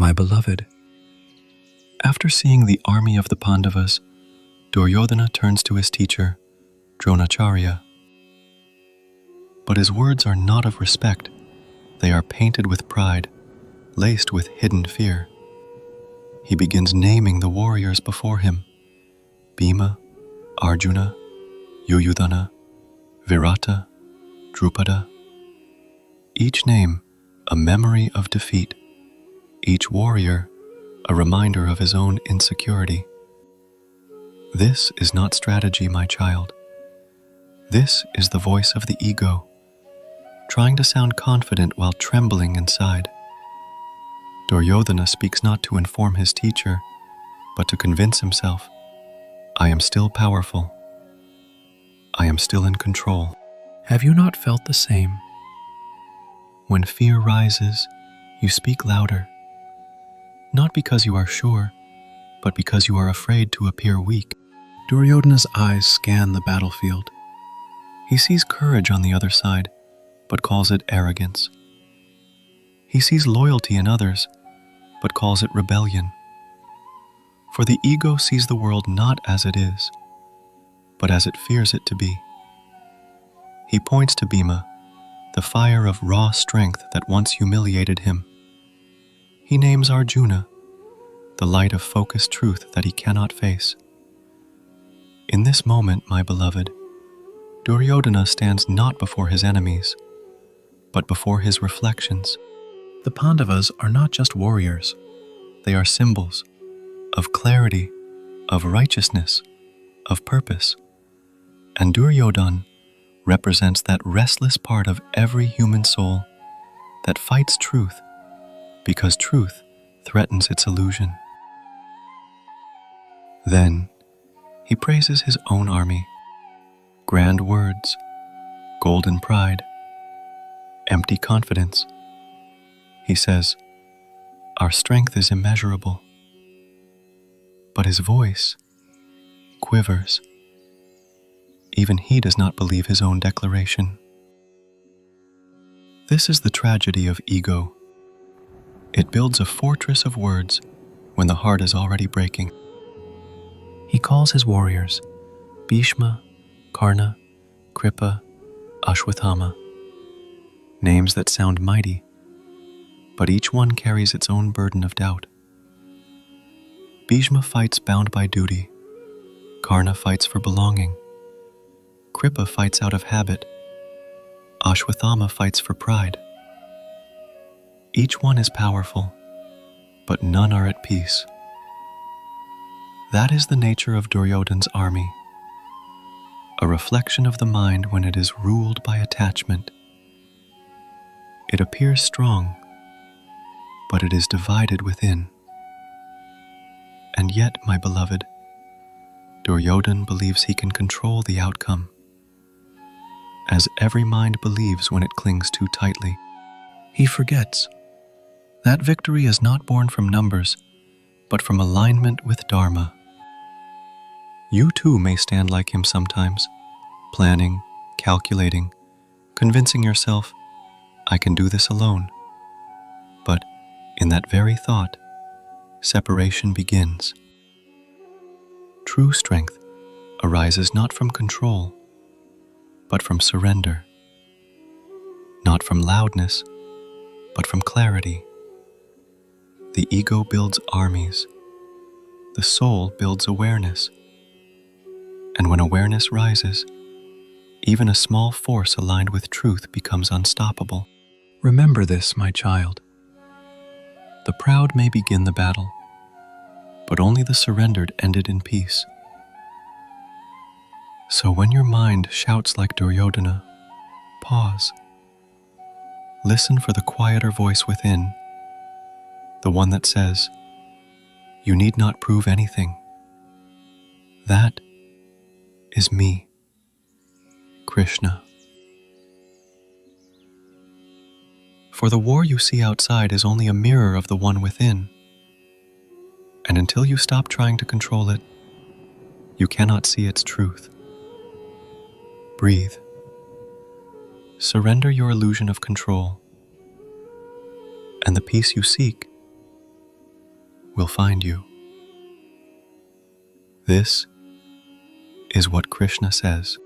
My beloved. After seeing the army of the Pandavas, Duryodhana turns to his teacher, Dronacharya. But his words are not of respect. They are painted with pride, laced with hidden fear. He begins naming the warriors before him: Bhima, Arjuna, Duryodhana, Virata, Drupada. Each name a memory of defeat, each warrior a reminder of his own insecurity. This is not strategy, my child. This is the voice of the ego, trying to sound confident while trembling inside. Duryodhana speaks not to inform his teacher, but to convince himself, I am still powerful. I am still in control. Have you not felt the same? When fear rises, you speak louder, not because you are sure, but because you are afraid to appear weak. Duryodhana's eyes scan the battlefield. He sees courage on the other side, but calls it arrogance. He sees loyalty in others, but calls it rebellion. For the ego sees the world not as it is, but as it fears it to be. He points to Bhima, the fire of raw strength that once humiliated him. He names Arjuna, the light of focused truth that he cannot face. In this moment, my beloved, Duryodhana stands not before his enemies, but before his reflections. The Pandavas are not just warriors. They are symbols of clarity, of righteousness, of purpose. And Duryodhana represents that restless part of every human soul that fights truth because truth threatens its illusion. Then he praises his own army. Grand words, golden pride, empty confidence. He says, our strength is immeasurable. But his voice quivers. Even he does not believe his own declaration. This is the tragedy of ego. It builds a fortress of words when the heart is already breaking. He calls his warriors Bhishma, Karna, Kripa, Ashwathama, names that sound mighty, but each one carries its own burden of doubt. Bhishma fights bound by duty. Karna fights for belonging. Kripa fights out of habit. Ashwathama fights for pride. Each one is powerful, but none are at peace. That is the nature of Duryodhana's army, a reflection of the mind when it is ruled by attachment. It appears strong, but it is divided within. And yet, my beloved, Duryodhana believes he can control the outcome, as every mind believes when it clings too tightly. He forgets that victory is not born from numbers, but from alignment with Dharma. You too may stand like him sometimes, planning, calculating, convincing yourself, I can do this alone. But in that very thought, separation begins. True strength arises not from control, but from surrender. Not from loudness, but from clarity. The ego builds armies. The soul builds awareness. And when awareness rises, even a small force aligned with truth becomes unstoppable. Remember this, my child. The proud may begin the battle, but only the surrendered end it in peace. So when your mind shouts like Duryodhana, pause. Listen for the quieter voice within, the one that says, you need not prove anything. That is me, Krishna. For the war you see outside is only a mirror of the one within. And until you stop trying to control it, you cannot see its truth. Breathe. Surrender your illusion of control, and the peace you seek will find you. This is what Krishna says.